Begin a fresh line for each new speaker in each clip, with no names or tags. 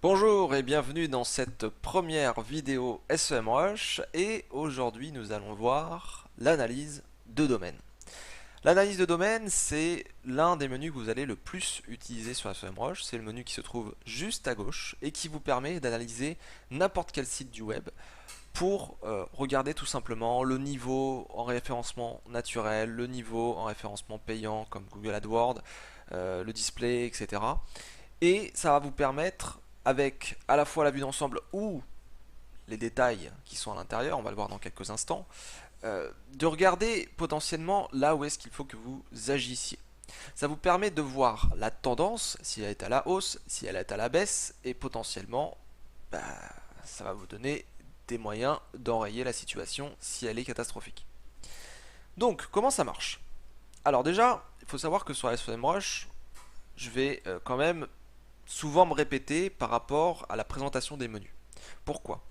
Bonjour et bienvenue dans cette première vidéo SEMrush et aujourd'hui nous allons voir l'analyse de domaine. L'analyse de domaine, c'est l'un des menus que vous allez le plus utiliser sur SEMrush. C'est le menu qui se trouve juste à gauche et qui vous permet d'analyser n'importe quel site du web pour regarder tout simplement le niveau en référencement naturel, le niveau en référencement payant comme Google AdWords, le display, etc. Et ça va vous permettre, avec à la fois la vue d'ensemble ou les détails qui sont à l'intérieur, on va le voir dans quelques instants, de regarder potentiellement là où est-ce qu'il faut que vous agissiez. Ça vous permet de voir la tendance, si elle est à la hausse, si elle est à la baisse, et potentiellement, bah, ça va vous donner des moyens d'enrayer la situation si elle est catastrophique. Donc, comment ça marche? Alors déjà, il faut savoir que sur SEMrush, je vais quand même souvent me répéter par rapport à la présentation des menus. Pourquoi?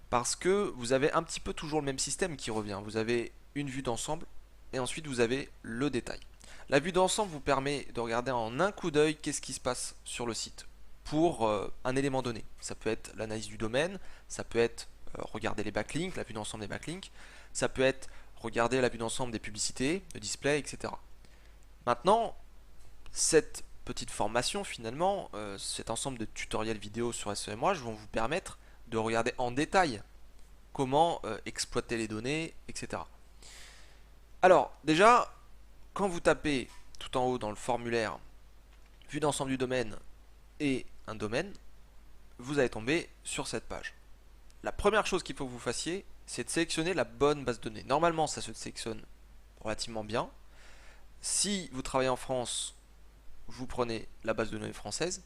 Parce que vous avez un petit peu toujours le même système qui revient. Vous avez une vue d'ensemble et ensuite vous avez le détail. La vue d'ensemble vous permet de regarder en un coup d'œil qu'est-ce qui se passe sur le site pour un élément donné. Ça peut être l'analyse du domaine, ça peut être regarder les backlinks, la vue d'ensemble des backlinks, ça peut être regarder la vue d'ensemble des publicités, le display, etc. Maintenant, cette petite formation finalement, cet ensemble de tutoriels vidéo sur SEMrush vont vous permettre de regarder en détail comment exploiter les données, etc. Alors déjà, quand vous tapez tout en haut dans le formulaire vue d'ensemble du domaine et un domaine, vous allez tomber sur cette page. La première chose qu'il faut que vous fassiez, c'est de sélectionner la bonne base de données. Normalement, ça se sélectionne relativement bien. Si vous travaillez en France, vous prenez la base de données française.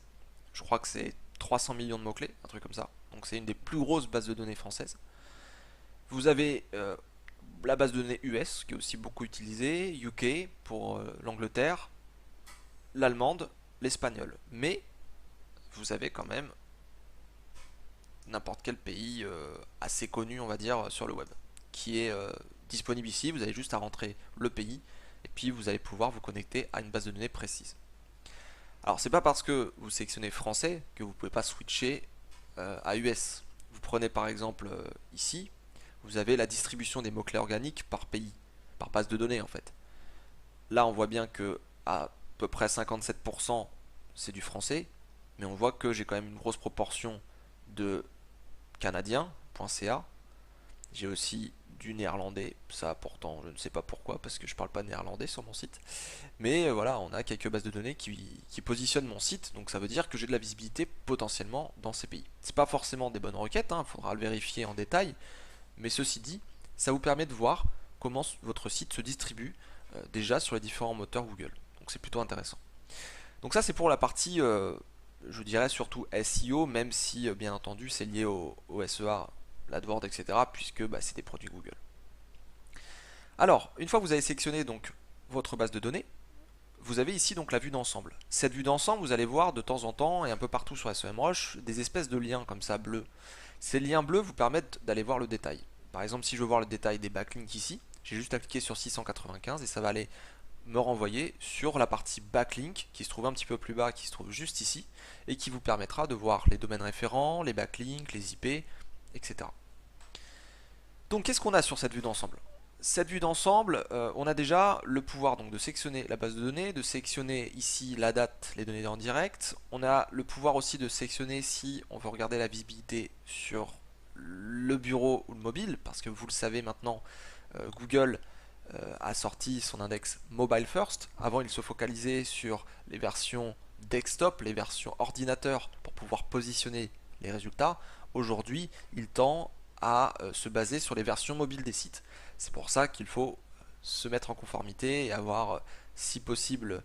Je crois que c'est 300 millions de mots-clés, un truc comme ça. Donc c'est une des plus grosses bases de données françaises. Vous avez la base de données US, qui est aussi beaucoup utilisée, UK pour l'Angleterre, l'allemande, l'espagnol. Mais vous avez quand même n'importe quel pays assez connu, on va dire, sur le web, qui est disponible ici. Vous avez juste à rentrer le pays, et puis vous allez pouvoir vous connecter à une base de données précise. Alors c'est pas parce que vous sélectionnez français que vous ne pouvez pas switcher à US. Vous prenez par exemple ici, vous avez la distribution des mots-clés organiques par pays, par base de données en fait. Là on voit bien que à peu près 57% c'est du français, mais on voit que j'ai quand même une grosse proportion de canadien.ca. J'ai aussi du néerlandais, ça pourtant je ne sais pas pourquoi parce que je parle pas néerlandais sur mon site. Mais voilà, on a quelques bases de données qui positionnent mon site, donc ça veut dire que j'ai de la visibilité potentiellement dans ces pays. C'est pas forcément des bonnes requêtes, il faudra le vérifier en détail, mais ceci dit, ça vous permet de voir comment votre site se distribue déjà sur les différents moteurs Google. Donc c'est plutôt intéressant. Donc ça c'est pour la partie, je dirais surtout SEO, même si bien entendu c'est lié au SEA, l'AdWords, etc., puisque c'est des produits Google. Alors, une fois que vous avez sélectionné donc votre base de données, vous avez ici donc la vue d'ensemble. Cette vue d'ensemble, vous allez voir de temps en temps et un peu partout sur SEMrush des espèces de liens comme ça bleus. Ces liens bleus vous permettent d'aller voir le détail. Par exemple, si je veux voir le détail des backlinks ici, j'ai juste à cliquer sur 695 et ça va aller me renvoyer sur la partie backlink qui se trouve un petit peu plus bas, qui se trouve juste ici et qui vous permettra de voir les domaines référents, les backlinks, les IP, etc. Donc qu'est-ce qu'on a sur cette vue d'ensemble? Cette vue d'ensemble, on a déjà le pouvoir donc de sélectionner la base de données, de sélectionner ici la date, les données en direct. On a le pouvoir aussi de sélectionner si on veut regarder la visibilité sur le bureau ou le mobile, parce que vous le savez maintenant, Google a sorti son index Mobile First. Avant, il se focalisait sur les versions desktop, les versions ordinateur pour pouvoir positionner les résultats. Aujourd'hui, il tend à se baser sur les versions mobiles des sites. C'est pour ça qu'il faut se mettre en conformité et avoir, si possible,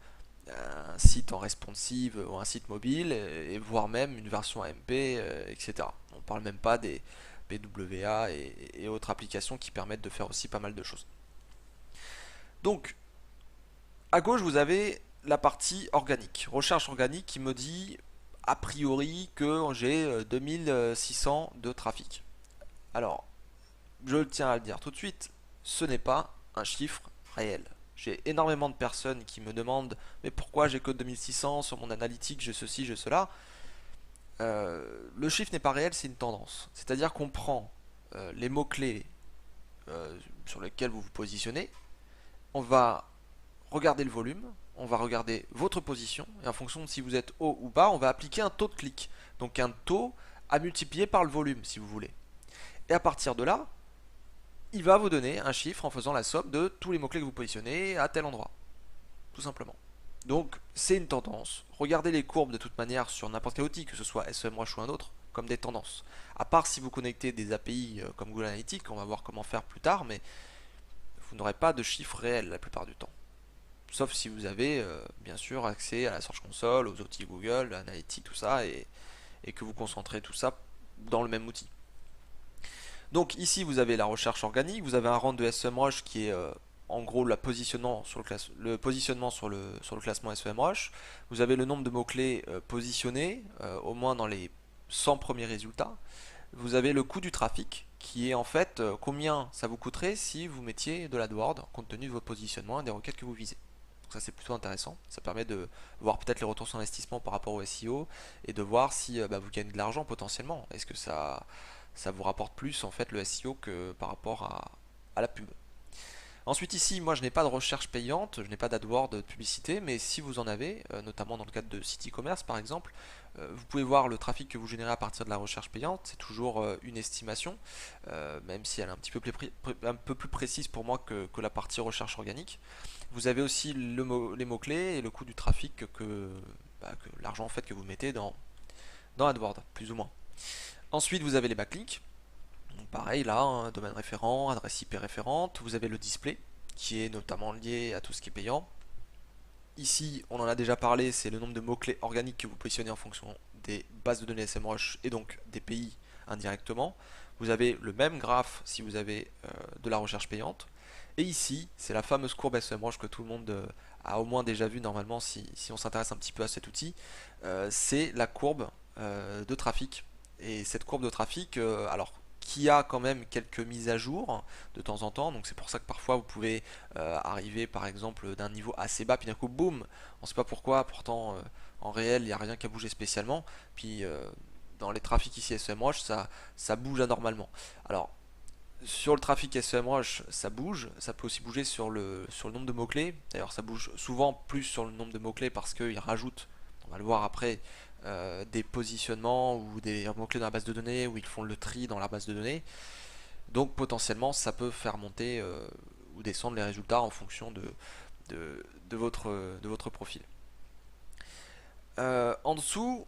un site en responsive ou un site mobile, et voire même une version AMP, etc. On ne parle même pas des PWA et autres applications qui permettent de faire aussi pas mal de choses. Donc, à gauche, vous avez la partie organique, recherche organique qui me dit a priori que j'ai 2600 de trafic. Alors, je tiens à le dire tout de suite, ce n'est pas un chiffre réel. J'ai énormément de personnes qui me demandent mais pourquoi j'ai que 2600 sur mon analytique, j'ai ceci, j'ai cela. Le chiffre n'est pas réel, c'est une tendance. C'est-à-dire qu'on prend les mots-clés sur lesquels vous vous positionnez, on va regarder le volume, on va regarder votre position, et en fonction de si vous êtes haut ou bas, on va appliquer un taux de clic. Donc un taux à multiplier par le volume, si vous voulez. Et à partir de là, il va vous donner un chiffre en faisant la somme de tous les mots-clés que vous positionnez à tel endroit. Tout simplement. Donc c'est une tendance. Regardez les courbes de toute manière sur n'importe quel outil, que ce soit SEMrush ou un autre, comme des tendances. À part si vous connectez des API comme Google Analytics, on va voir comment faire plus tard, mais vous n'aurez pas de chiffres réels la plupart du temps. Sauf si vous avez bien sûr accès à la Search Console, aux outils Google, Analytics, tout ça, et que vous concentrez tout ça dans le même outil. Donc ici vous avez la recherche organique, vous avez un rang de SEMrush qui est en gros le positionnement sur le classement SEMrush. Vous avez le nombre de mots-clés positionnés, au moins dans les 100 premiers résultats. Vous avez le coût du trafic, qui est en fait combien ça vous coûterait si vous mettiez de l'AdWords compte tenu de votre positionnement et des requêtes que vous visez. Donc ça c'est plutôt intéressant, ça permet de voir peut-être les retours sur investissement par rapport au SEO et de voir si vous gagnez de l'argent potentiellement. Est-ce que ça vous rapporte plus en fait le SEO que par rapport à la pub. Ensuite ici, moi je n'ai pas de recherche payante, je n'ai pas d'AdWords de publicité, mais si vous en avez, notamment dans le cadre de site e-commerce par exemple, vous pouvez voir le trafic que vous générez à partir de la recherche payante, c'est toujours une estimation, même si elle est un peu plus précise pour moi que la partie recherche organique. Vous avez aussi les mots-clés et le coût du trafic que l'argent en fait que vous mettez dans AdWords, plus ou moins. Ensuite vous avez les backlinks. Donc pareil là, hein, domaine référent, adresse IP référente, vous avez le display qui est notamment lié à tout ce qui est payant. Ici, on en a déjà parlé, c'est le nombre de mots-clés organiques que vous positionnez en fonction des bases de données SEMrush et donc des pays indirectement. Vous avez le même graphe si vous avez de la recherche payante. Et ici, c'est la fameuse courbe SEMrush que tout le monde a au moins déjà vu normalement si on s'intéresse un petit peu à cet outil. C'est la courbe de trafic. Et cette courbe de trafic, alors qui a quand même quelques mises à jour de temps en temps, donc c'est pour ça que parfois vous pouvez arriver par exemple d'un niveau assez bas, puis d'un coup boum, on ne sait pas pourquoi, pourtant en réel il n'y a rien qui a bougé spécialement, puis dans les trafics ici SEMrush ça bouge anormalement. Alors sur le trafic SEMrush ça bouge, ça peut aussi bouger sur le nombre de mots-clés, d'ailleurs ça bouge souvent plus sur le nombre de mots-clés parce qu'il rajoute, on va le voir après, des positionnements ou des mots-clés dans la base de données où ils font le tri dans la base de données. Donc potentiellement ça peut faire monter ou descendre les résultats en fonction de votre profil. En dessous,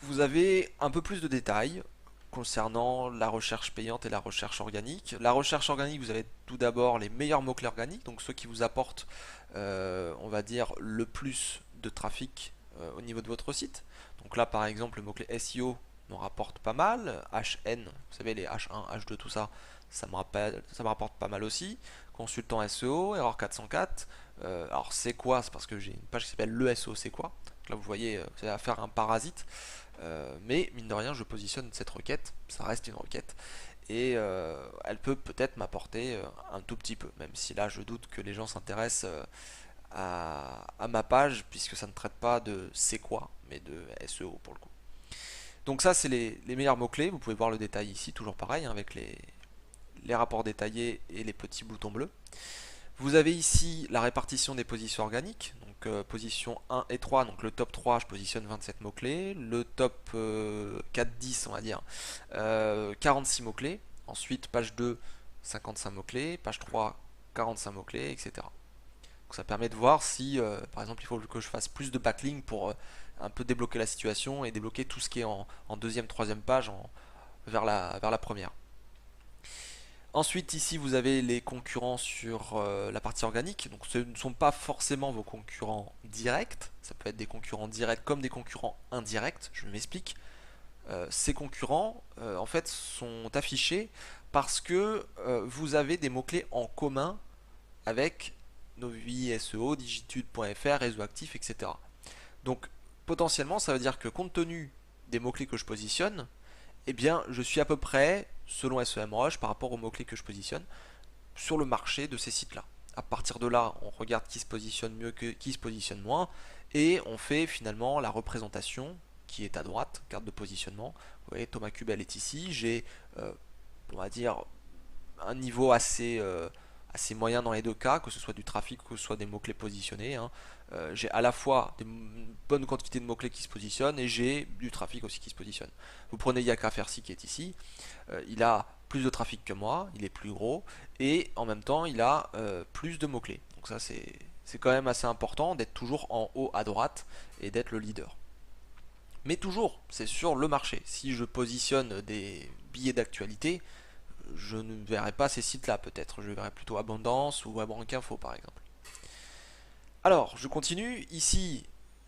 vous avez un peu plus de détails concernant la recherche payante et la recherche organique. La recherche organique, vous avez tout d'abord les meilleurs mots-clés organiques, donc ceux qui vous apportent, on va dire, le plus de trafic au niveau de votre site. Donc là, par exemple, le mot-clé SEO m'en rapporte pas mal. HN, vous savez, les H1, H2, tout ça, ça me rapporte pas mal aussi. Consultant SEO, erreur 404. Alors c'est quoi? C'est parce que j'ai une page qui s'appelle le SEO, c'est quoi? Donc là, vous voyez, vous avez affaire à un parasite. Mais mine de rien, je positionne cette requête, ça reste une requête. Et elle peut peut-être m'apporter un tout petit peu, même si là je doute que les gens s'intéressent à ma page, puisque ça ne traite pas de c'est quoi, mais de SEO pour le coup. Donc ça c'est les meilleurs mots-clés, vous pouvez voir le détail ici, toujours pareil, hein, avec les rapports détaillés et les petits boutons bleus. Vous avez ici la répartition des positions organiques, donc position 1 et 3, donc le top 3 je positionne 27 mots-clés, le top 4-10 on va dire 46 mots-clés, ensuite page 2 55 mots-clés, page 3 45 mots-clés, etc. Donc ça permet de voir si par exemple il faut que je fasse plus de backlinks pour un peu débloquer la situation et débloquer tout ce qui est en deuxième, troisième page vers la première. Ensuite ici vous avez les concurrents sur la partie organique, donc ce ne sont pas forcément vos concurrents directs, ça peut être des concurrents directs comme des concurrents indirects, je m'explique. Ces concurrents en fait sont affichés parce que vous avez des mots-clés en commun avec Novi SEO, Digitude.fr, Réseau Actif, etc. Donc potentiellement ça veut dire que compte tenu des mots-clés que je positionne, eh bien je suis à peu près, selon SEMrush, par rapport aux mots-clés que je positionne, sur le marché de ces sites-là. À partir de là, on regarde qui se positionne mieux, qui se positionne moins, et on fait finalement la représentation qui est à droite, carte de positionnement. Vous voyez, Thomas Kubel est ici. J'ai, on va dire, un niveau assez moyen dans les deux cas, que ce soit du trafic ou que ce soit des mots-clés positionnés, hein. J'ai à la fois une bonne quantité de mots-clés qui se positionnent et j'ai du trafic aussi qui se positionne. Vous prenez Yaka Fersi qui est ici, il a plus de trafic que moi, il est plus gros et en même temps il a plus de mots-clés. Donc ça c'est quand même assez important d'être toujours en haut à droite et d'être le leader. Mais toujours, c'est sur le marché. Si je positionne des billets d'actualité, je ne verrai pas ces sites-là peut-être. Je verrai plutôt Abondance ou WebRankInfo par exemple. Alors, je continue. Ici,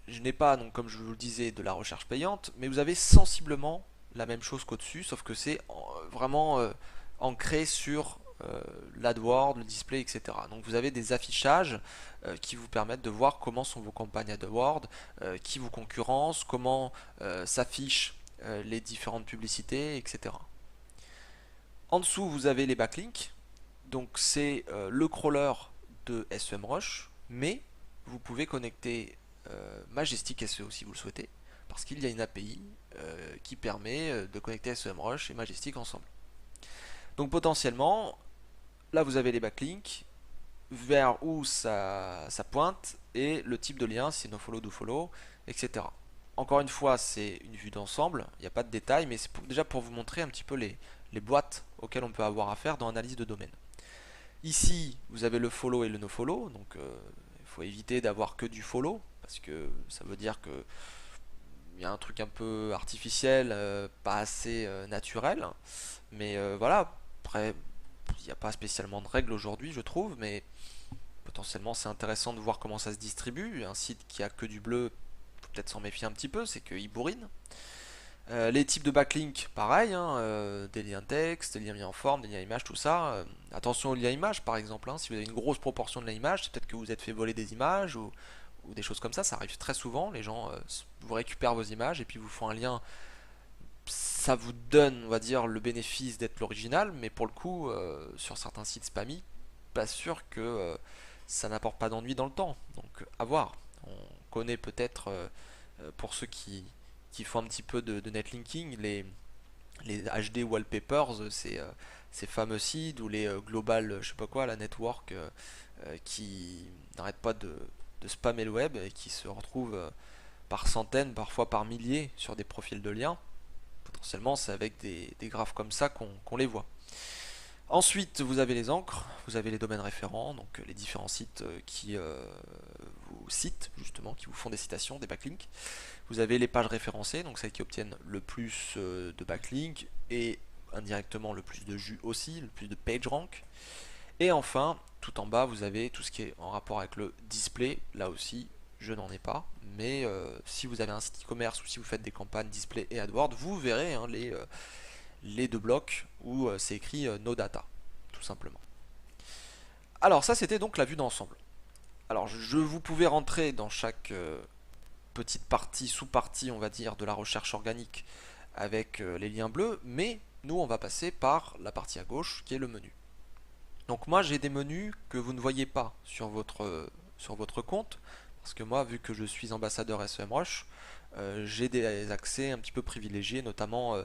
je n'ai pas, donc, comme je vous le disais, de la recherche payante, mais vous avez sensiblement la même chose qu'au-dessus, sauf que c'est vraiment ancré sur l'AdWords, le display, etc. Donc vous avez des affichages qui vous permettent de voir comment sont vos campagnes AdWords, qui vous concurrencent, comment s'affichent les différentes publicités, etc. En dessous, vous avez les backlinks. Donc c'est le crawler de SEMrush, mais vous pouvez connecter Majestic SEO si vous le souhaitez, parce qu'il y a une API qui permet de connecter SEMrush et Majestic ensemble. Donc potentiellement, là vous avez les backlinks, vers où ça pointe, et le type de lien, si c'est nofollow, dofollow, etc. Encore une fois, c'est une vue d'ensemble, il n'y a pas de détails, mais c'est déjà pour vous montrer un petit peu les boîtes auxquelles on peut avoir affaire dans l'analyse de domaine. Ici, vous avez le follow et le no-follow, donc il faut éviter d'avoir que du follow, parce que ça veut dire que il y a un truc un peu artificiel, pas assez naturel, mais voilà, après, il n'y a pas spécialement de règles aujourd'hui, je trouve, mais potentiellement c'est intéressant de voir comment ça se distribue. Un site qui a que du bleu, faut peut-être s'en méfier un petit peu, c'est qu'il bourrine. Les types de backlink, pareil, hein, des liens texte, des liens mis en forme, des liens images, tout ça. Attention aux liens images, par exemple, hein, si vous avez une grosse proportion de l'image, c'est peut-être que vous êtes fait voler des images ou des choses comme ça arrive très souvent. Les gens vous récupèrent vos images et puis vous font un lien. Ça vous donne, on va dire, le bénéfice d'être l'original, mais pour le coup, sur certains sites spammy, pas sûr que ça n'apporte pas d'ennui dans le temps. Donc, à voir. On connaît peut-être, pour ceux qui font un petit peu de netlinking, les HD wallpapers, ces fameux sites ou les global, je sais pas quoi, la network qui n'arrêtent pas de spammer le web et qui se retrouvent par centaines, parfois par milliers sur des profils de liens. Potentiellement, c'est avec des graphes comme ça qu'on les voit. Ensuite, vous avez les encres, vous avez les domaines référents, donc les différents sites qui vous citent, justement, qui vous font des citations, des backlinks. Vous avez les pages référencées, donc celles qui obtiennent le plus de backlinks et indirectement le plus de jus aussi, le plus de page rank. Et enfin, tout en bas, vous avez tout ce qui est en rapport avec le display. Là aussi, je n'en ai pas, mais si vous avez un site e-commerce ou si vous faites des campagnes display et AdWords, vous verrez hein, les deux blocs où c'est écrit no data, tout simplement. Alors ça, c'était donc la vue d'ensemble. Alors vous pouvez rentrer dans chaque petite partie, sous-partie, on va dire, de la recherche organique avec les liens bleus, mais nous, on va passer par la partie à gauche qui est le menu. Donc moi, j'ai des menus que vous ne voyez pas sur votre compte, parce que moi, vu que je suis ambassadeur SEMrush, j'ai des accès un petit peu privilégiés, notamment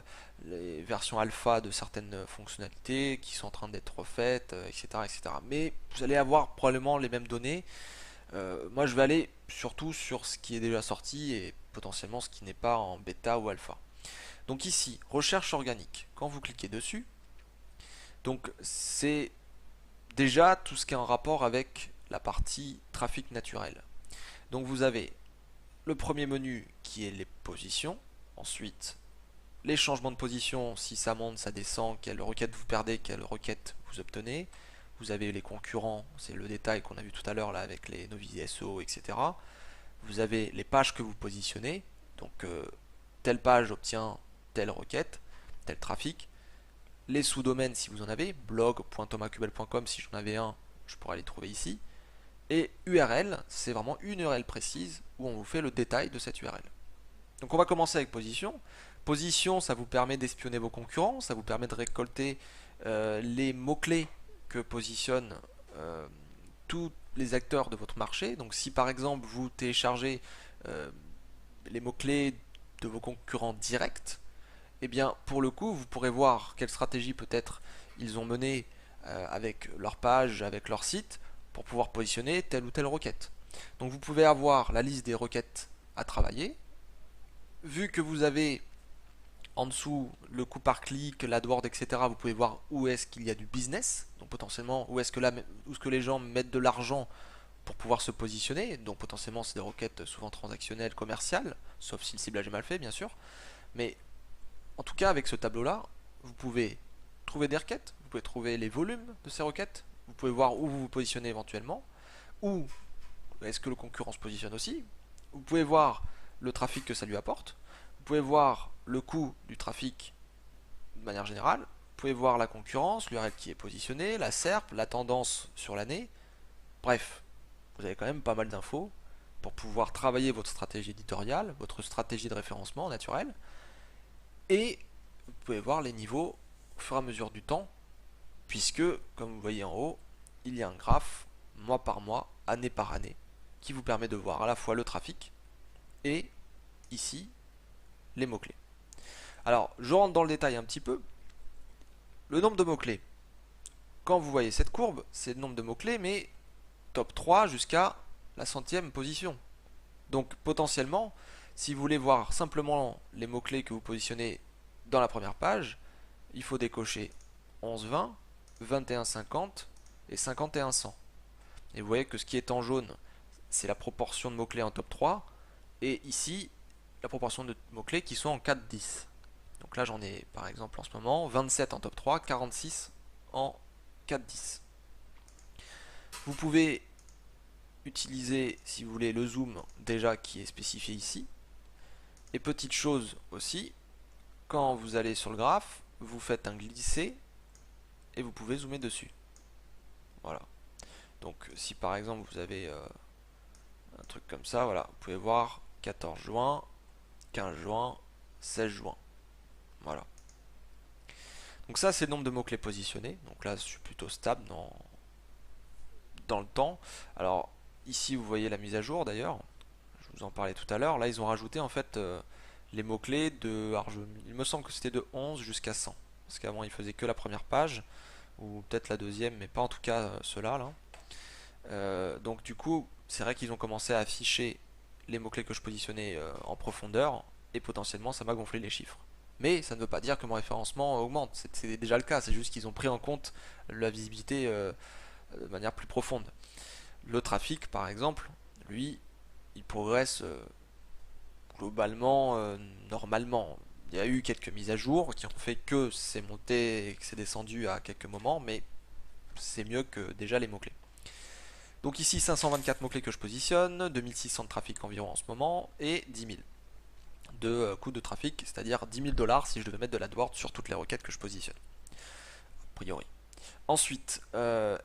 les versions alpha de certaines fonctionnalités qui sont en train d'être refaites, etc., etc. Mais vous allez avoir probablement les mêmes données. Moi, je vais aller surtout sur ce qui est déjà sorti et potentiellement ce qui n'est pas en bêta ou alpha. Donc ici, recherche organique. Quand vous cliquez dessus, donc c'est déjà tout ce qui est en rapport avec la partie trafic naturel. Donc vous avez le premier menu qui est les positions, ensuite les changements de position, si ça monte, ça descend, quelle requête vous perdez, quelle requête vous obtenez. Vous avez les concurrents, c'est le détail qu'on a vu tout à l'heure là avec les novices SEO, etc. Vous avez les pages que vous positionnez, donc telle page obtient telle requête, tel trafic. Les sous-domaines si vous en avez, blog.thomascubel.com si j'en avais un, je pourrais les trouver ici. Et URL, c'est vraiment une URL précise où on vous fait le détail de cette URL. Donc on va commencer avec position. Position, ça vous permet d'espionner vos concurrents, ça vous permet de récolter les mots-clés que positionnent tous les acteurs de votre marché. Donc si par exemple vous téléchargez les mots-clés de vos concurrents directs, et bien pour le coup vous pourrez voir quelle stratégie peut-être ils ont menée avec leur page, avec leur site, pour pouvoir positionner telle ou telle requête. Donc vous pouvez avoir la liste des requêtes à travailler. Vu que vous avez en dessous le coût par clic, l'AdWords, etc., vous pouvez voir où est-ce qu'il y a du business, donc potentiellement où est-ce que les gens mettent de l'argent pour pouvoir se positionner. Donc potentiellement c'est des requêtes souvent transactionnelles, commerciales, sauf si le ciblage est mal fait bien sûr. Mais en tout cas avec ce tableau là, vous pouvez trouver des requêtes, vous pouvez trouver les volumes de ces requêtes, vous pouvez voir où vous vous positionnez éventuellement, où est-ce que le concurrent se positionne aussi, vous pouvez voir le trafic que ça lui apporte, vous pouvez voir le coût du trafic de manière générale, vous pouvez voir la concurrence, l'URL qui est positionné, la SERP, la tendance sur l'année. Bref, vous avez quand même pas mal d'infos pour pouvoir travailler votre stratégie éditoriale, votre stratégie de référencement naturel, et vous pouvez voir les niveaux au fur et à mesure du temps, puisque, comme vous voyez en haut, il y a un graphe, mois par mois, année par année, qui vous permet de voir à la fois le trafic et, ici, les mots-clés. Alors, je rentre dans le détail un petit peu. Le nombre de mots-clés. Quand vous voyez cette courbe, c'est le nombre de mots-clés, mais top 3 jusqu'à la 100e position. Donc, potentiellement, si vous voulez voir simplement les mots-clés que vous positionnez dans la première page, il faut décocher 11-20, 21-50 et 51-100. Et vous voyez que ce qui est en jaune, c'est la proportion de mots-clés en top 3. Et ici, la proportion de mots-clés qui sont en 4-10. Donc là, j'en ai par exemple en ce moment 27 en top 3, 46 en 4-10. Vous pouvez utiliser, si vous voulez, le zoom déjà qui est spécifié ici. Et petite chose aussi, quand vous allez sur le graphe, vous faites un glisser et vous pouvez zoomer dessus. Voilà. Donc si par exemple vous avez un truc comme ça, voilà, vous pouvez voir 14 juin, 15 juin, 16 juin. Voilà. Donc ça c'est le nombre de mots-clés positionnés. Donc là je suis plutôt stable dans le temps. Alors ici vous voyez la mise à jour d'ailleurs. Je vous en parlais tout à l'heure. Là ils ont rajouté en fait les mots-clés de... Alors, il me semble que c'était de 11 jusqu'à 100. Parce qu'avant il faisait que la première page. Ou peut-être la deuxième, mais pas en tout cas ceux-là. Donc du coup, c'est vrai qu'ils ont commencé à afficher les mots-clés que je positionnais en profondeur. Et potentiellement ça m'a gonflé les chiffres. Mais ça ne veut pas dire que mon référencement augmente. C'est déjà le cas. C'est juste qu'ils ont pris en compte la visibilité de manière plus profonde. Le trafic, par exemple, lui, il progresse globalement, normalement. Il y a eu quelques mises à jour qui ont fait que c'est monté et que c'est descendu à quelques moments, mais c'est mieux que déjà les mots-clés. Donc ici 524 mots-clés que je positionne, 2600 de trafic environ en ce moment, et 10 000 de coût de trafic, c'est-à-dire 10 000 $ si je devais mettre de l'AdWords sur toutes les requêtes que je positionne, a priori. Ensuite,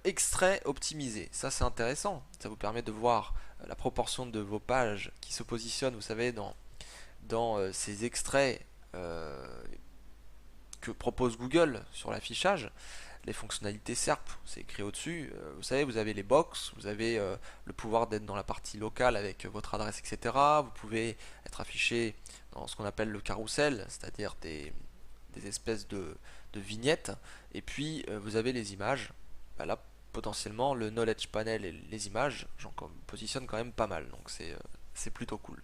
extrait optimisé, ça c'est intéressant, ça vous permet de voir la proportion de vos pages qui se positionnent, vous savez, dans ces extraits que propose Google sur l'affichage. Les fonctionnalités SERP, c'est écrit au-dessus. Vous savez, vous avez les box, vous avez le pouvoir d'être dans la partie locale avec votre adresse, etc. Vous pouvez être affiché dans ce qu'on appelle le carrousel, c'est-à-dire des espèces de vignettes. Et puis, vous avez les images. Bah là, potentiellement, le Knowledge Panel et les images, j'en positionne quand même pas mal. Donc, c'est plutôt cool.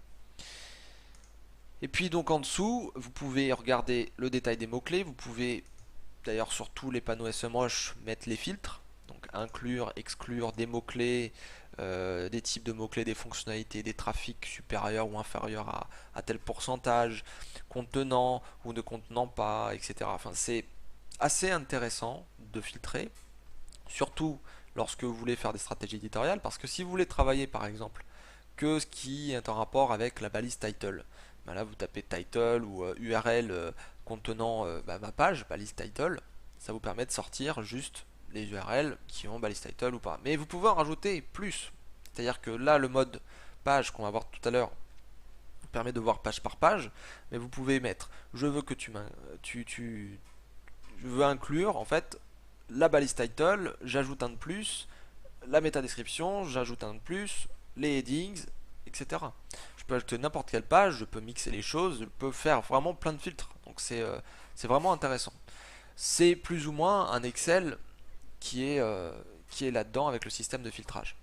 Et puis, donc, en dessous, vous pouvez regarder le détail des mots-clés. Vous pouvez d'ailleurs sur tous les panneaux SEMrush mettre les filtres, donc inclure, exclure des mots-clés, des types de mots-clés, des fonctionnalités, des trafics supérieurs ou inférieurs à tel pourcentage, contenant ou ne contenant pas, etc. Enfin, c'est assez intéressant de filtrer, surtout lorsque vous voulez faire des stratégies éditoriales, parce que si vous voulez travailler par exemple que ce qui est en rapport avec la balise title, ben là vous tapez title ou URL contenant ma page, balise title, ça vous permet de sortir juste les URL qui ont balise title ou pas. Mais vous pouvez en rajouter plus. C'est-à-dire que là, le mode page qu'on va voir tout à l'heure vous permet de voir page par page, mais vous pouvez mettre, je veux que je veux inclure en fait la balise title, j'ajoute un de plus, la métadescription, j'ajoute un de plus, les headings, etc. Je peux ajouter n'importe quelle page, je peux mixer les choses, je peux faire vraiment plein de filtres. Donc c'est vraiment intéressant. C'est plus ou moins un Excel qui est là-dedans avec le système de filtrage.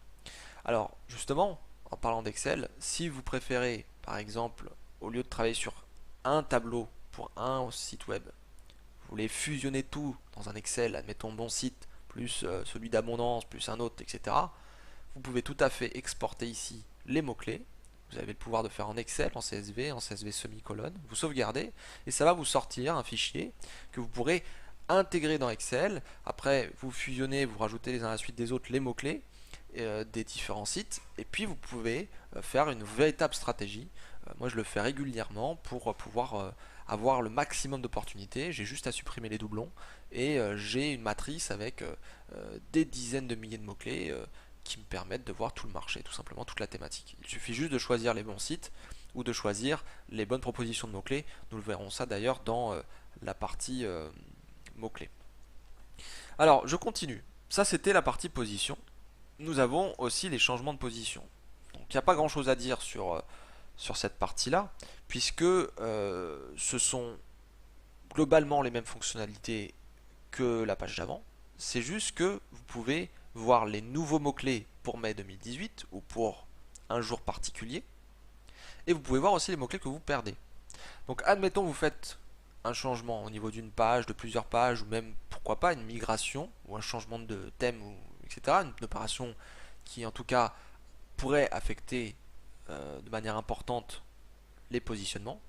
Alors justement, en parlant d'Excel, si vous préférez par exemple, au lieu de travailler sur un tableau pour un site web, vous voulez fusionner tout dans un Excel, admettons mon site, plus celui d'abondance, plus un autre, etc. Vous pouvez tout à fait exporter ici les mots-clés. Vous avez le pouvoir de faire en Excel, en CSV semi-colonne. Vous sauvegardez et ça va vous sortir un fichier que vous pourrez intégrer dans Excel. Après, vous fusionnez, vous rajoutez les uns à la suite des autres les mots-clés des différents sites. Et puis, vous pouvez faire une véritable stratégie. Moi, je le fais régulièrement pour pouvoir avoir le maximum d'opportunités. J'ai juste à supprimer les doublons et j'ai une matrice avec des dizaines de milliers de mots-clés qui me permettent de voir tout le marché, tout simplement toute la thématique. Il suffit juste de choisir les bons sites ou de choisir les bonnes propositions de mots-clés. Nous le verrons ça d'ailleurs dans la partie mots-clés. Alors, je continue. Ça, c'était la partie position. Nous avons aussi les changements de position. Donc, il n'y a pas grand-chose à dire sur cette partie-là, puisque ce sont globalement les mêmes fonctionnalités que la page d'avant. C'est juste que vous pouvez voir les nouveaux mots-clés pour mai 2018 ou pour un jour particulier. Et vous pouvez voir aussi les mots-clés que vous perdez. Donc admettons vous faites un changement au niveau d'une page, de plusieurs pages, ou même pourquoi pas une migration, ou un changement de thème, etc. Une opération qui en tout cas pourrait affecter de manière importante les positionnements.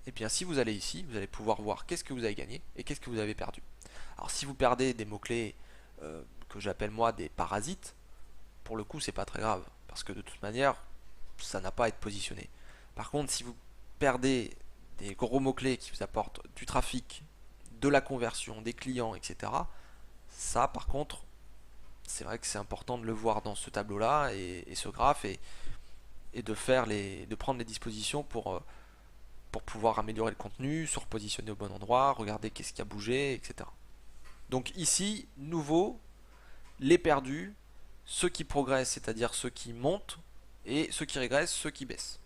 Et bien si vous allez ici, vous allez pouvoir voir qu'est-ce que vous avez gagné et qu'est-ce que vous avez perdu. Alors si vous perdez des mots-clés que j'appelle moi des parasites, pour le coup c'est pas très grave, parce que de toute manière ça n'a pas à être positionné. Par contre si vous perdez des gros mots-clés qui vous apportent du trafic, de la conversion, des clients, etc., ça par contre c'est vrai que c'est important de le voir dans ce tableau là et ce graphe et de prendre les dispositions pour pouvoir améliorer le contenu, se repositionner au bon endroit, regarder qu'est-ce qui a bougé, etc. Donc ici, nouveau, les perdus, ceux qui progressent, c'est-à-dire ceux qui montent, et ceux qui régressent, ceux qui baissent.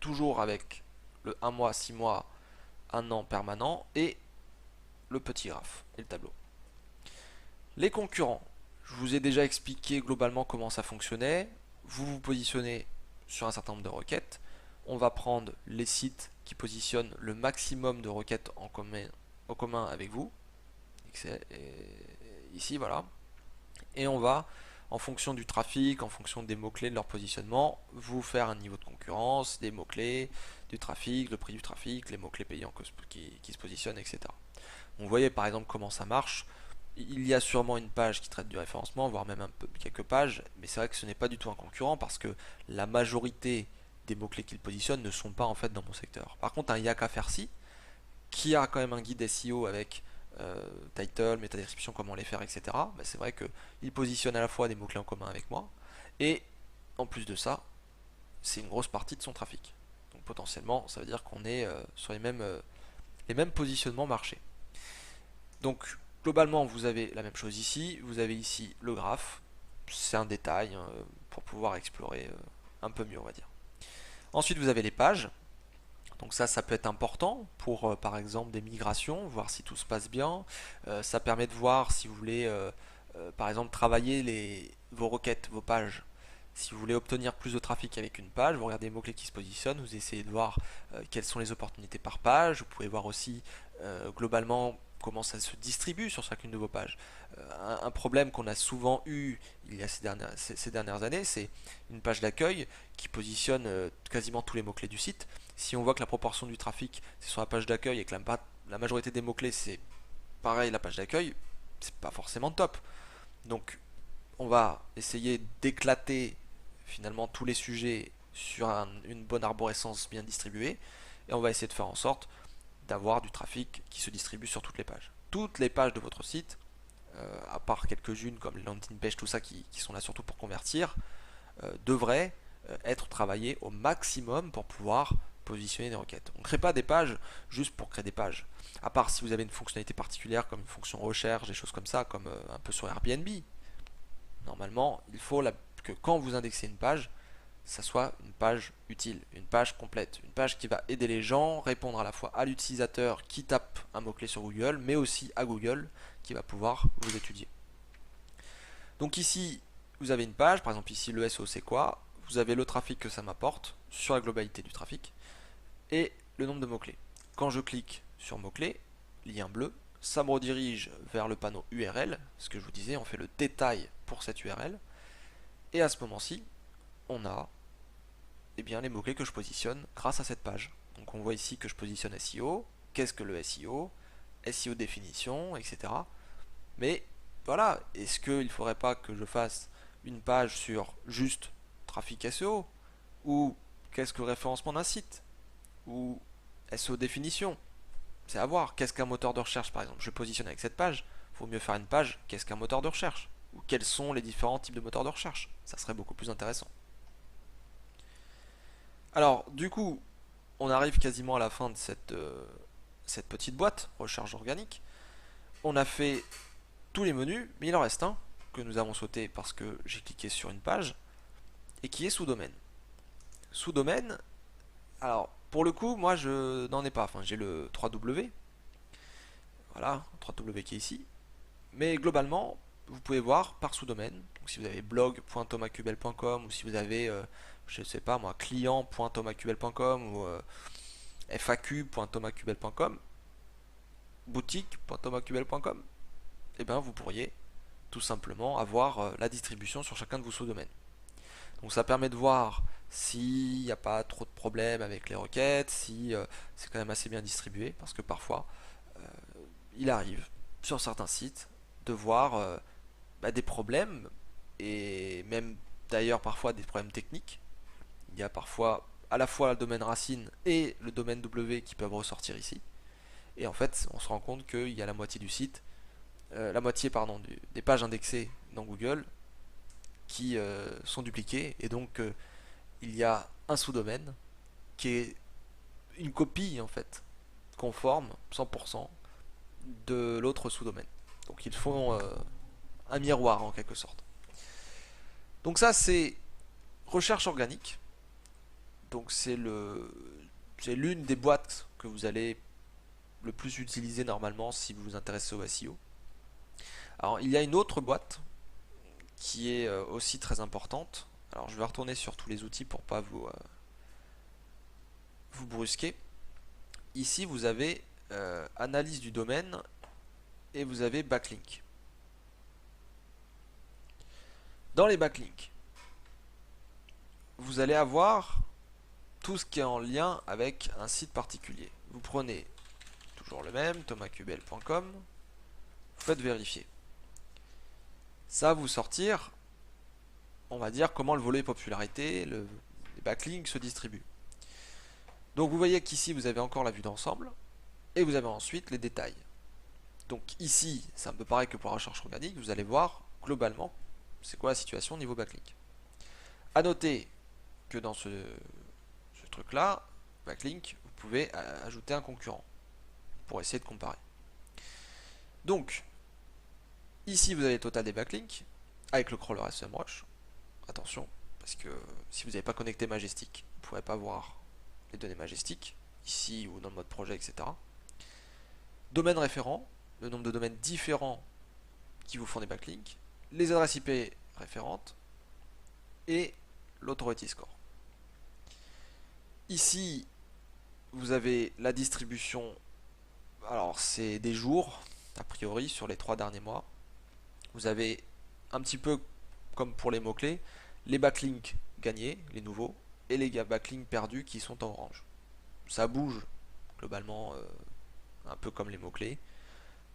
Toujours avec le 1 mois, 6 mois, 1 an permanent, et le petit graphe, et le tableau. Les concurrents, je vous ai déjà expliqué globalement comment ça fonctionnait. Vous vous positionnez sur un certain nombre de requêtes. On va prendre les sites qui positionnent le maximum de requêtes en commun avec vous. Ici, voilà. Et on va, en fonction du trafic, en fonction des mots-clés de leur positionnement, vous faire un niveau de concurrence, des mots-clés, du trafic, le prix du trafic, les mots-clés payants qui se positionnent, etc. Vous voyez par exemple comment ça marche. Il y a sûrement une page qui traite du référencement, voire même quelques pages, mais c'est vrai que ce n'est pas du tout un concurrent parce que la majorité des mots-clés qu'il positionne ne sont pas en fait dans mon secteur. Par contre, un Yaka Fersi, qui a quand même un guide SEO avec title, métadescription, comment les faire, etc., bah c'est vrai qu'il positionne à la fois des mots-clés en commun avec moi, et en plus de ça, c'est une grosse partie de son trafic. Donc potentiellement, ça veut dire qu'on est sur les mêmes positionnements marché. Donc globalement, vous avez la même chose ici, vous avez ici le graphe, c'est un détail pour pouvoir explorer un peu mieux, on va dire. Ensuite, vous avez les pages. Donc ça peut être important pour par exemple des migrations, voir si tout se passe bien. Ça permet de voir si vous voulez par exemple travailler vos requêtes, vos pages. Si vous voulez obtenir plus de trafic avec une page, vous regardez les mots-clés qui se positionnent, vous essayez de voir quelles sont les opportunités par page. Vous pouvez voir aussi globalement comment ça se distribue sur chacune de vos pages. Un problème qu'on a souvent eu il y a ces dernières années, c'est une page d'accueil qui positionne quasiment tous les mots-clés du site. Si on voit que la proportion du trafic c'est sur la page d'accueil et que la majorité des mots-clés c'est pareil la page d'accueil, c'est pas forcément top. Donc on va essayer d'éclater finalement tous les sujets sur une bonne arborescence bien distribuée et on va essayer de faire en sorte d'avoir du trafic qui se distribue sur toutes les pages. Toutes les pages de votre site, à part quelques-unes comme les landing pages, tout ça qui sont là surtout pour convertir, devraient être travaillées au maximum pour pouvoir positionner des requêtes. On ne crée pas des pages juste pour créer des pages. À part si vous avez une fonctionnalité particulière comme une fonction recherche, des choses comme ça, comme un peu sur Airbnb. Normalement, il faut que quand vous indexez une page, ça soit une page utile, une page complète, une page qui va aider les gens, répondre à la fois à l'utilisateur qui tape un mot-clé sur Google, mais aussi à Google qui va pouvoir vous étudier. Donc ici, vous avez une page, par exemple ici le SEO c'est quoi, vous avez le trafic que ça m'apporte sur la globalité du trafic et le nombre de mots-clés. Quand je clique sur mots-clés, lien bleu, ça me redirige vers le panneau URL, ce que je vous disais, on fait le détail pour cette URL, et à ce moment-ci, on a bien, les mots-clés que je positionne grâce à cette page. Donc on voit ici que je positionne SEO, qu'est-ce que le SEO, SEO définition, etc. Mais voilà, est-ce qu'il ne faudrait pas que je fasse une page sur juste trafic SEO, ou qu'est-ce que le référencement d'un site, ou SEO définition? C'est à voir. Qu'est-ce qu'un moteur de recherche par exemple? Je positionne avec cette page, il vaut mieux faire une page qu'est-ce qu'un moteur de recherche, ou quels sont les différents types de moteurs de recherche. Ça serait beaucoup plus intéressant. Alors du coup, on arrive quasiment à la fin de cette petite boîte recherche organique. On a fait tous les menus, mais il en reste un que nous avons sauté parce que j'ai cliqué sur une page et qui est sous-domaine. Sous-domaine, alors pour le coup, moi je n'en ai pas. Enfin, j'ai le 3W, voilà, 3W qui est ici. Mais globalement, vous pouvez voir par sous-domaine. Donc si vous avez blog.thomascubel.com ou si vous avez, je sais pas moi, client.thomascubel.com ou faq.thomascubel.com, boutique.thomascubel.com, et bien vous pourriez tout simplement avoir la distribution sur chacun de vos sous-domaines. Donc ça permet de voir s'il n'y a pas trop de problèmes avec les requêtes, si c'est quand même assez bien distribué, parce que parfois il arrive sur certains sites de voir des problèmes, et même d'ailleurs parfois des problèmes techniques. Il y a parfois à la fois le domaine racine et le domaine W qui peuvent ressortir ici. Et en fait, on se rend compte qu'il y a la moitié du site, la moitié pardon, des pages indexées dans Google qui sont dupliquées. Et donc, il y a un sous-domaine qui est une copie en fait, conforme 100% de l'autre sous-domaine. Donc, ils font un miroir en quelque sorte. Donc ça, c'est recherche organique. Donc c'est l'une des boîtes que vous allez le plus utiliser normalement si vous vous intéressez au SEO. Alors il y a une autre boîte qui est aussi très importante. Alors je vais retourner sur tous les outils pour pas vous brusquer. Ici vous avez analyse du domaine et vous avez backlink. Dans les backlinks, vous allez avoir tout ce qui est en lien avec un site particulier. Vous prenez toujours le même, thomascubel.com, vous faites vérifier. Ça va vous sortir, on va dire, comment le volet popularité, les backlinks se distribuent. Donc vous voyez qu'ici vous avez encore la vue d'ensemble, et vous avez ensuite les détails. Donc ici, c'est un peu pareil que pour la recherche organique, vous allez voir globalement c'est quoi la situation au niveau backlink. A noter que dans ce truc là, backlink, vous pouvez ajouter un concurrent pour essayer de comparer. Donc ici vous avez le total des backlinks avec le crawler SEMrush. Attention, parce que si vous n'avez pas connecté Majestic, vous ne pourrez pas voir les données Majestic, ici ou dans le mode projet, etc. Domaine référent, le nombre de domaines différents qui vous font des backlinks, les adresses IP référentes et l'authority score. Ici, vous avez la distribution, alors c'est des jours, a priori, sur les 3 derniers mois. Vous avez un petit peu comme pour les mots-clés, les backlinks gagnés, les nouveaux, et les backlinks perdus qui sont en orange. Ça bouge globalement un peu comme les mots-clés,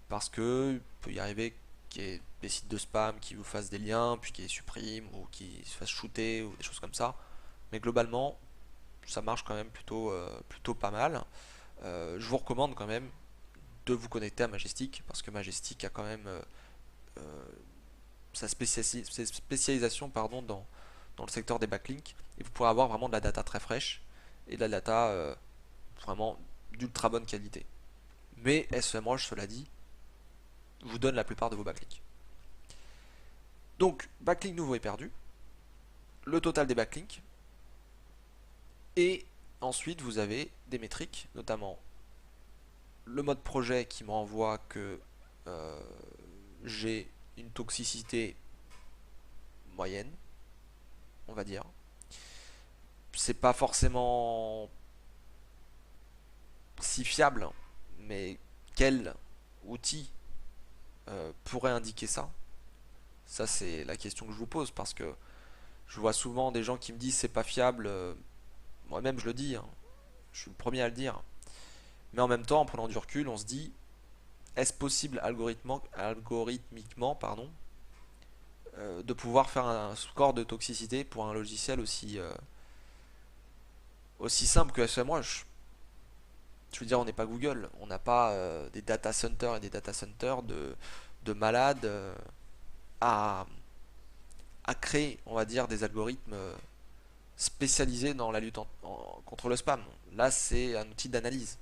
parce que il peut y arriver qu'il y ait des sites de spam qui vous fassent des liens, puis qui les suppriment, ou qui se fassent shooter, ou des choses comme ça. Mais globalement, ça marche quand même plutôt pas mal. Je vous recommande quand même de vous connecter à Majestic, parce que Majestic a quand même sa spécialisation pardon, dans le secteur des backlinks, et vous pourrez avoir vraiment de la data très fraîche, et de la data vraiment d'ultra bonne qualité. Mais SEMrush, cela dit, vous donne la plupart de vos backlinks. Donc, backlink nouveau et perdu, le total des backlinks, Et ensuite, vous avez des métriques, notamment le mode projet qui me renvoie que euh, j'ai une toxicité moyenne, on va dire. C'est pas forcément si fiable, mais quel outil pourrait indiquer ça? Ça, c'est la question que je vous pose parce que je vois souvent des gens qui me disent c'est pas fiable. Moi-même, je le dis, hein, je suis le premier à le dire. Mais en même temps, en prenant du recul, on se dit est-ce possible algorithmiquement de pouvoir faire un score de toxicité pour un logiciel aussi simple que SEMrush? Je veux dire, on n'est pas Google, on n'a pas des data centers et des data centers de malades à, à créer, on va dire, des algorithmes spécialisés dans la lutte contre le spam. Là, c'est un outil d'analyse.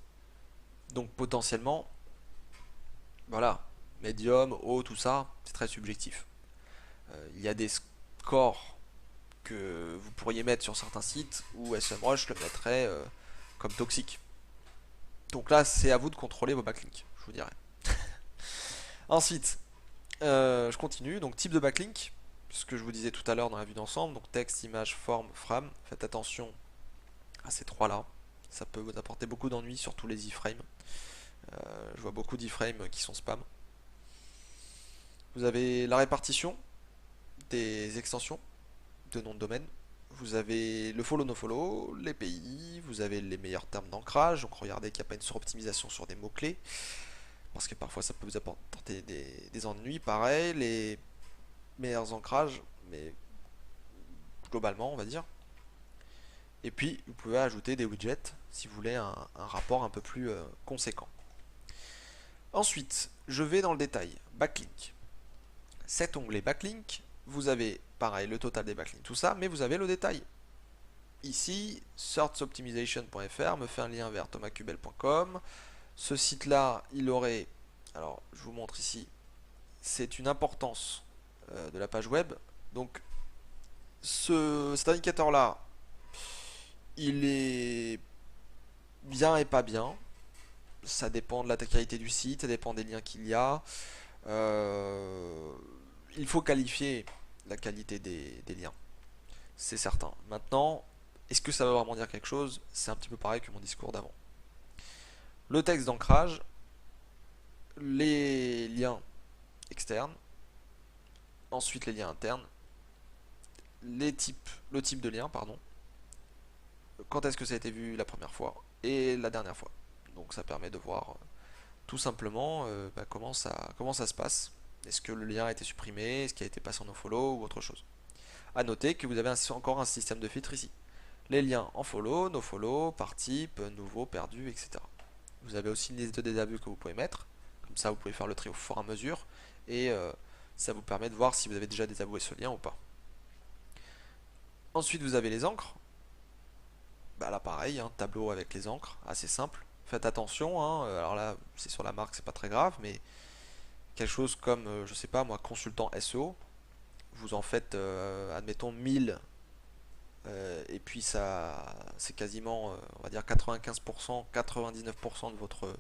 Donc potentiellement, voilà, médium, haut, tout ça, c'est très subjectif. Il y a des scores que vous pourriez mettre sur certains sites où SEMrush le mettrait comme toxique. Donc là, c'est à vous de contrôler vos backlinks, je vous dirais. Ensuite, je continue. Donc type de backlink, ce que je vous disais tout à l'heure dans la vue d'ensemble, donc texte, image, forme, frame. Faites attention à ces trois-là. Ça peut vous apporter beaucoup d'ennuis, surtout les iframes. Je vois beaucoup d'iframes qui sont spam. Vous avez la répartition des extensions de nom de domaine. Vous avez le follow no follow, les pays, vous avez les meilleurs termes d'ancrage. Donc regardez qu'il n'y a pas une suroptimisation sur des mots-clés, parce que parfois ça peut vous apporter des ennuis. Pareil, les meilleurs ancrages, mais globalement on va dire. Et puis vous pouvez ajouter des widgets si vous voulez un rapport un peu plus conséquent. Ensuite, je vais dans le détail. Backlink. Cet onglet backlink, vous avez pareil le total des backlinks, tout ça, mais vous avez le détail. Ici, searchoptimization.fr me fait un lien vers thomascubel.com. Ce site-là, il aurait, alors je vous montre ici, c'est une importance de la page web. Donc, cet indicateur-là, il est bien et pas bien. Ça dépend de la qualité du site, ça dépend des liens qu'il y a. Il faut qualifier la qualité des liens, c'est certain. Maintenant, est-ce que ça veut vraiment dire quelque chose? C'est un petit peu pareil que mon discours d'avant. Le texte d'ancrage, les liens externes, ensuite les liens internes, le type de lien, pardon, quand est-ce que ça a été vu la première fois et la dernière fois. Donc ça permet de voir tout simplement comment ça se passe. Est-ce que le lien a été supprimé, est-ce qu'il a été passé en nofollow ou autre chose. A noter que vous avez encore un système de filtre ici. Les liens en follow, nofollow, par type, nouveau, perdu, etc. Vous avez aussi une liste de désaveux que vous pouvez mettre. Comme ça, vous pouvez faire le tri au fur et à mesure. Et ça vous permet de voir si vous avez déjà désavoué ce lien ou pas. Ensuite, vous avez les encres. Bah là, pareil, hein, tableau avec les encres, assez simple. Faites attention, hein, alors là, c'est sur la marque, c'est pas très grave, mais quelque chose comme, je sais pas moi, consultant SEO, vous en faites, admettons, 1000, et puis ça, c'est quasiment, on va dire 95%, 99% de votre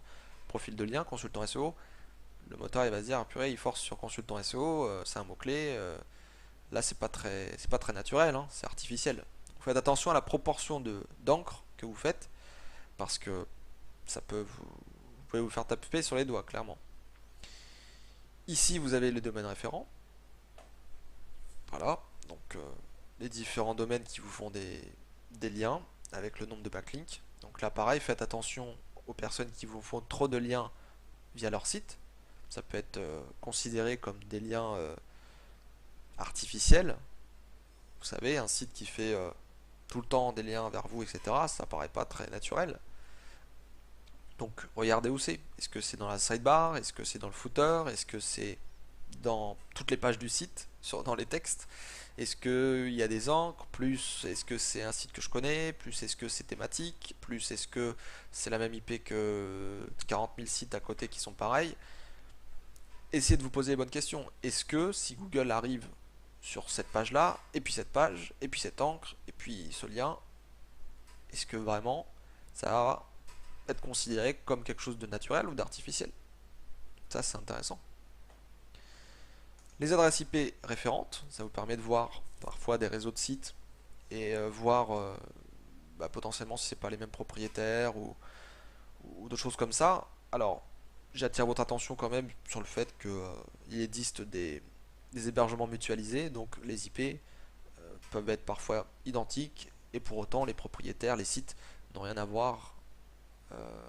profil de lien, consultant SEO. Le moteur il va se dire, ah, purée, il force sur consultant SEO, c'est un mot-clé, là c'est pas très naturel, hein, c'est artificiel. Donc, faites attention à la proportion d'encre que vous faites, parce que vous pouvez vous faire taper sur les doigts, clairement. Ici, vous avez le domaine référent. Voilà, donc les différents domaines qui vous font des liens avec le nombre de backlinks. Donc là, pareil, faites attention aux personnes qui vous font trop de liens via leur site. Ça peut être considéré comme des liens artificiels. Vous savez, un site qui fait tout le temps des liens vers vous, etc., ça paraît pas très naturel. Donc regardez où c'est. Est-ce que c'est dans la sidebar? Est-ce que c'est dans le footer? Est-ce que c'est dans toutes les pages du site, dans les textes? Est-ce qu'il y a des encres? Plus est-ce que c'est un site que je connais? Plus est-ce que c'est thématique? Plus est-ce que c'est la même IP que 40 000 sites à côté qui sont pareils? Essayez de vous poser les bonnes questions. Est-ce que si Google arrive sur cette page là, et puis cette page, et puis cette encre, et puis ce lien, est-ce que vraiment ça va être considéré comme quelque chose de naturel ou d'artificiel? Ça, c'est intéressant. Les adresses IP référentes, ça vous permet de voir parfois des réseaux de sites et voir potentiellement si c'est pas les mêmes propriétaires ou d'autres choses comme ça. Alors, j'attire votre attention quand même sur le fait qu'il existe des hébergements mutualisés, donc les IP peuvent être parfois identiques et pour autant les propriétaires, les sites n'ont rien à voir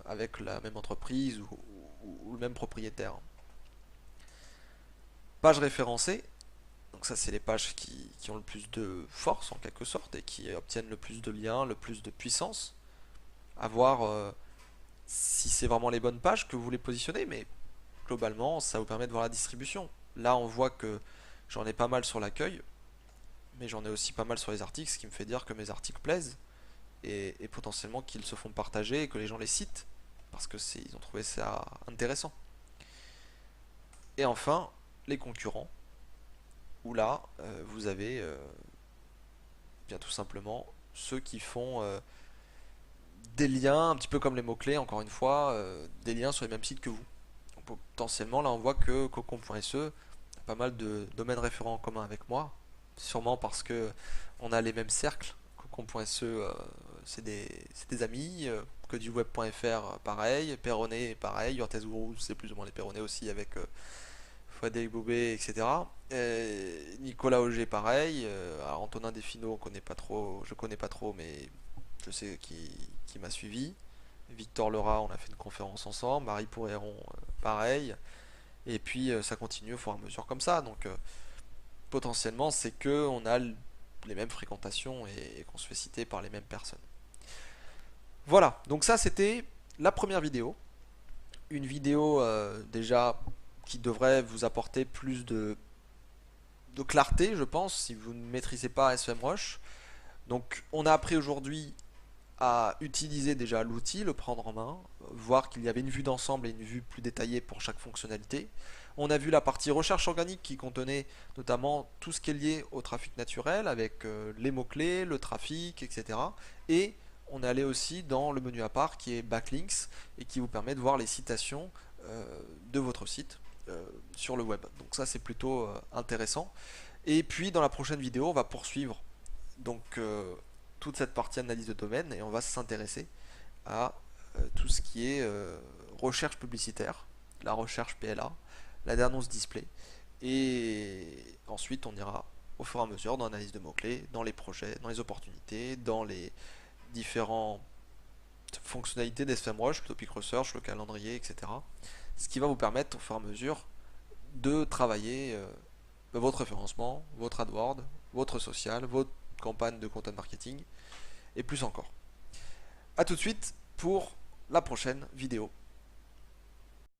avec la même entreprise ou le même propriétaire. Pages référencées, donc ça c'est les pages qui ont le plus de force en quelque sorte et qui obtiennent le plus de liens, le plus de puissance. À voir si c'est vraiment les bonnes pages que vous voulez positionner, mais globalement ça vous permet de voir la distribution. Là on voit que j'en ai pas mal sur l'accueil, mais j'en ai aussi pas mal sur les articles, ce qui me fait dire que mes articles plaisent et potentiellement qu'ils se font partager et que les gens les citent parce que ils ont trouvé ça intéressant. Et enfin, les concurrents, où là, vous avez bien tout simplement ceux qui font des liens, un petit peu comme les mots-clés, encore une fois, des liens sur les mêmes sites que vous. Donc, potentiellement, là, on voit que Cocon.se a pas mal de domaines référents en commun avec moi, sûrement parce que on a les mêmes cercles. Cocon.se, c'est des amis, que du web.fr, pareil, Perronnet, pareil, Orthez Guru, c'est plus ou moins les Perronnet aussi avec Frédéric Boubé, etc. Nicolas Auger, pareil. Alors Antonin Desfinaux, on connaît pas trop, je connais pas trop, mais je sais qui m'a suivi. Victor Lerat, on a fait une conférence ensemble. Marie Pourréron, pareil. Et puis ça continue au fur et à mesure comme ça. Donc potentiellement, c'est que on a les mêmes fréquentations et qu'on se fait citer par les mêmes personnes. Voilà, donc ça c'était la première vidéo. Une vidéo déjà qui devrait vous apporter plus de clarté, je pense, si vous ne maîtrisez pas SEMrush. Donc on a appris aujourd'hui à utiliser déjà l'outil, le prendre en main, voir qu'il y avait une vue d'ensemble et une vue plus détaillée pour chaque fonctionnalité. On a vu la partie recherche organique qui contenait notamment tout ce qui est lié au trafic naturel avec les mots-clés, le trafic, etc. Et on est allé aussi dans le menu à part qui est Backlinks et qui vous permet de voir les citations de votre site sur le web. Donc ça c'est plutôt intéressant. Et puis dans la prochaine vidéo on va poursuivre donc toute cette partie analyse de domaine et on va s'intéresser à tout ce qui est recherche publicitaire, la recherche PLA, l'annonce display et ensuite on ira au fur et à mesure dans l'analyse de mots-clés, dans les projets, dans les opportunités, dans les différentes fonctionnalités d'SEMrush, le topic research, le calendrier, etc. Ce qui va vous permettre au fur et à mesure de travailler votre référencement, votre AdWords, votre social, votre campagne de content marketing et plus encore. A tout de suite pour la prochaine vidéo.